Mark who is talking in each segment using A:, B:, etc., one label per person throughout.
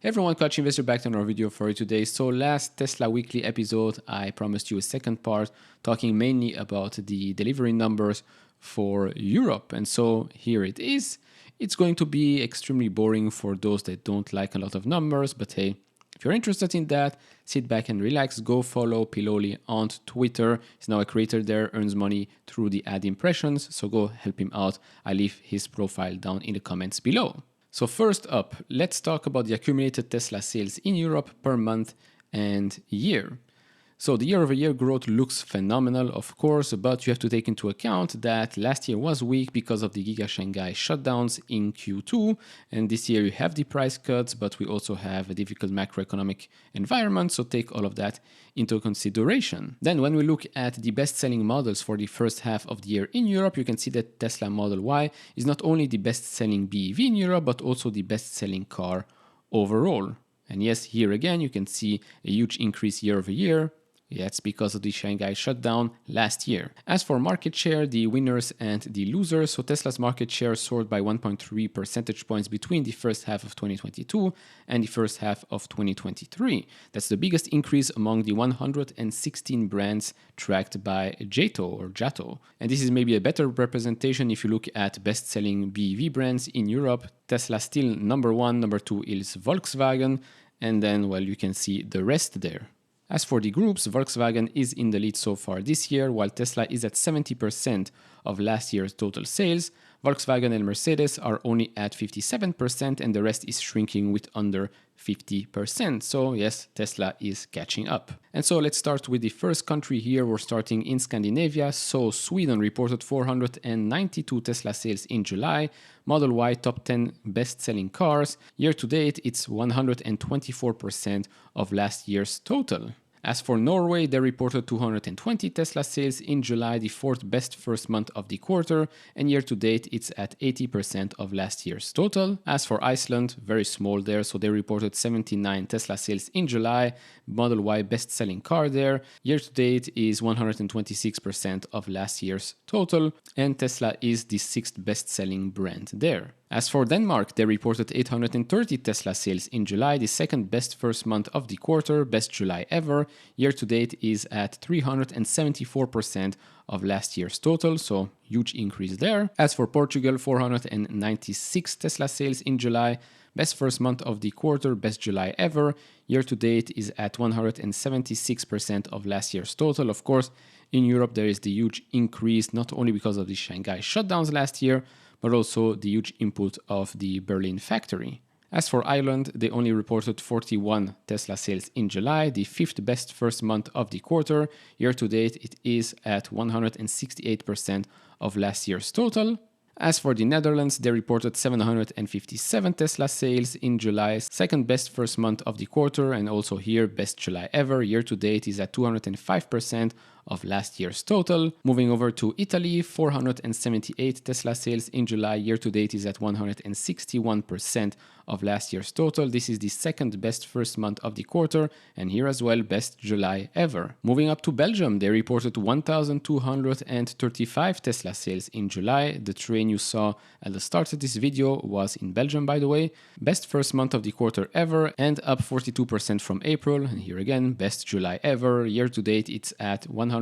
A: Hey everyone, Coach Investor back to another video for you today. So last Tesla weekly episode, I promised you a second part talking mainly about the delivery numbers for Europe. And so here it is. It's going to be extremely boring for those that don't like a lot of numbers, but hey, if you're interested in that, sit back and relax. Go follow Piloli on Twitter. He's now a creator there, earns money through the ad impressions. So go help him out. I leave his profile down in the comments below. So first up, let's talk about the accumulated Tesla sales in Europe per month and year. So the year-over-year growth looks phenomenal, of course, but you have to take into account that last year was weak because of the Giga Shanghai shutdowns in Q2, and this year you have the price cuts, but we also have a difficult macroeconomic environment, so take all of that into consideration. Then when we look at the best-selling models for the first half of the year in Europe, you can see that Tesla Model Y is not only the best-selling BEV in Europe, but also the best-selling car overall. And yes, here again, you can see a huge increase year-over-year. That's because of the Shanghai shutdown last year. As for market share, the winners and the losers, so Tesla's market share soared by 1.3 percentage points between the first half of 2022 and the first half of 2023. That's the biggest increase among the 116 brands tracked by Jato. And this is maybe a better representation if you look at best-selling BEV brands in Europe. Tesla still number one, number two is Volkswagen, and then, well, you can see the rest there. As for the groups, Volkswagen is in the lead so far this year, while Tesla is at 70% of last year's total sales. Volkswagen and Mercedes are only at 57%, and the rest is shrinking with under 50%. So yes, Tesla is catching up. And so let's start with the first country here. We're starting in Scandinavia. So Sweden reported 492 Tesla sales in July. Model Y top 10 best-selling cars. Year to date, it's 124% of last year's total. As for Norway, they reported 220 Tesla sales in July, the fourth best first month of the quarter, and year to date it's at 80% of last year's total. As for Iceland, very small there, so they reported 79 Tesla sales in July, Model Y best selling car there. Year to date is 126% of last year's total, and Tesla is the sixth best selling brand there. As for Denmark, they reported 830 Tesla sales in July, the second best first month of the quarter, best July ever. Year to date is at 374% of last year's total, so huge increase there. As for Portugal, 496 Tesla sales in July, best first month of the quarter, best July ever. Year to date is at 176% of last year's total. Of course, in Europe there is the huge increase, not only because of the Shanghai shutdowns last year, but also the huge input of the Berlin factory. As for Ireland, they only reported 41 Tesla sales in July, the fifth best first month of the quarter. Year to date, it is at 168% of last year's total. As for the Netherlands, they reported 757 Tesla sales in July, second best first month of the quarter, and also here best July ever. Year to date is at 205% of last year's total. Moving over to Italy, 478 Tesla sales in July. Year to date is at 161% of last year's total. This is the second best first month of the quarter, and here as well, best July ever. Moving up to Belgium, they reported 1,235 Tesla sales in July. The train you saw at the start of this video was in Belgium, by the way. Best first month of the quarter ever, and up 42% from April. And here again, best July ever. Year to date, it's at 197%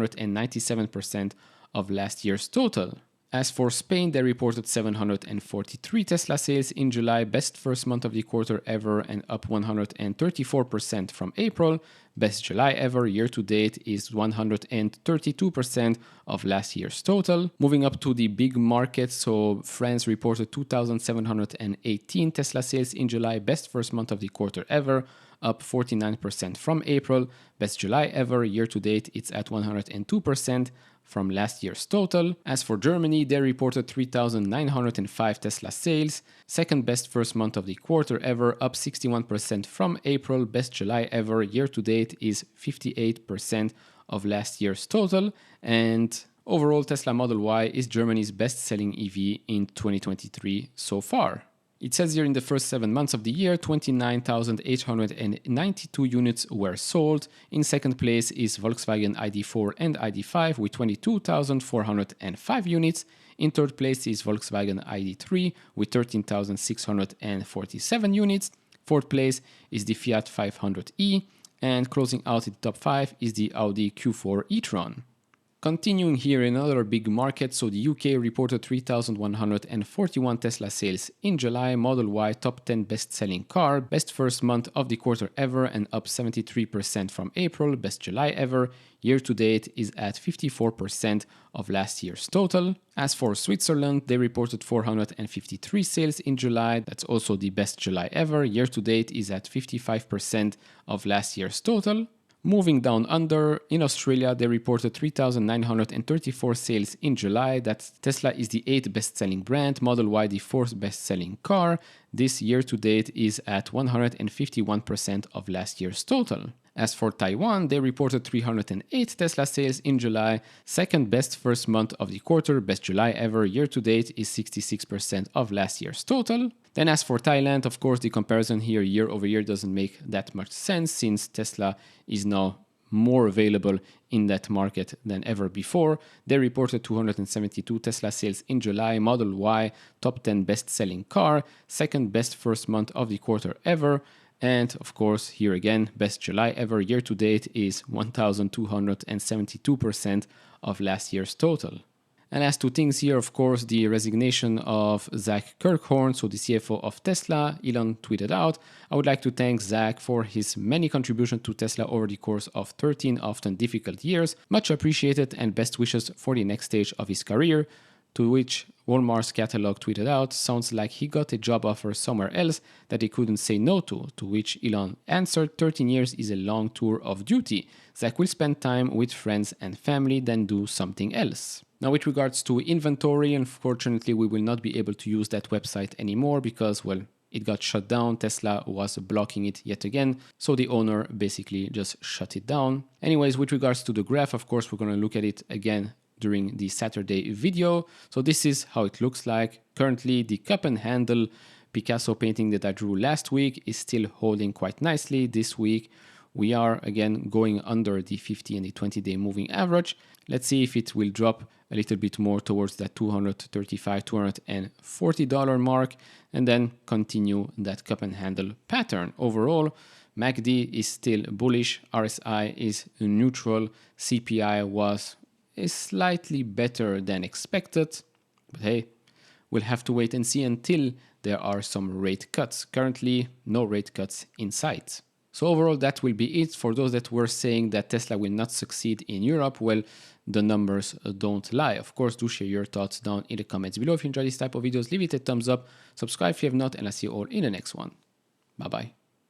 A: of last year's total. As for Spain, they reported 743 Tesla sales in July, best first month of the quarter ever, and up 134% from April. Best July ever. Year to date is 132% of last year's total. Moving up to the big markets, so France reported 2,718 Tesla sales in July, best first month of the quarter ever, up 49% from April. Best July ever. Year to date, it's at 102% from last year's total. As for Germany, they reported 3,905 Tesla sales, second best first month of the quarter ever, up 61% from April. Best July ever. Year to date is 58% of last year's total. And overall, Tesla Model Y is Germany's best-selling EV in 2023 so far. It says here in the first 7 months of the year, 29,892 units were sold. In second place is Volkswagen ID4 and ID5 with 22,405 units. In third place is Volkswagen ID3 with 13,647 units. Fourth place is the Fiat 500e, and closing out in the top 5 is the Audi Q4 e-tron. Continuing here in another big market, so the UK reported 3,141 Tesla sales in July, Model Y top 10 best-selling car, best first month of the quarter ever and up 73% from April, best July ever. Year to date is at 54% of last year's total. As for Switzerland, they reported 453 sales in July, that's also the best July ever. Year to date is at 55% of last year's total. Moving down under, in Australia, they reported 3,934 sales in July. That Tesla is the 8th best-selling brand, Model Y the 4th best-selling car. This year to date is at 151% of last year's total. As for Taiwan, they reported 308 Tesla sales in July, second best first month of the quarter, best July ever. Year to date is 66% of last year's total. Then as for Thailand, of course, the comparison here year over year doesn't make that much sense since Tesla is now more available in that market than ever before. They reported 272 Tesla sales in July, Model Y, top 10 best-selling car, second best first month of the quarter ever. And of course, here again, best July ever. Year to date is 1,272% of last year's total. And as to things here, of course, the resignation of Zack Kirkhorn, so the CFO of Tesla, Elon tweeted out, "I would like to thank Zack for his many contributions to Tesla over the course of 13 often difficult years. Much appreciated and best wishes for the next stage of his career." To which Walmart's catalog tweeted out, "Sounds like he got a job offer somewhere else that he couldn't say no to." To which Elon answered, 13 years is a long tour of duty. Zack will spend time with friends and family, then do something else. Now, with regards to inventory, unfortunately, we will not be able to use that website anymore because, well, it got shut down. Tesla was blocking it yet again. So the owner basically just shut it down. Anyways, with regards to the graph, of course, we're going to look at it again during the Saturday video. So this is how it looks like. Currently, the cup and handle Picasso painting that I drew last week is still holding quite nicely. This week, we are again going under the 50 and the 20-day moving average. Let's see if it will drop a little bit more towards that $235, $240 mark, and then continue that cup and handle pattern. Overall, MACD is still bullish, RSI is neutral, CPI is slightly better than expected, but hey, we'll have to wait and see until there are some rate cuts. Currently, no rate cuts in sight. So overall, that will be it. For those that were saying that Tesla will not succeed in Europe, well, the numbers don't lie. Of course, do share your thoughts down in the comments below. If you enjoy this type of videos, leave it a thumbs up, subscribe if you have not, and I'll see you all in the next one. Bye-bye.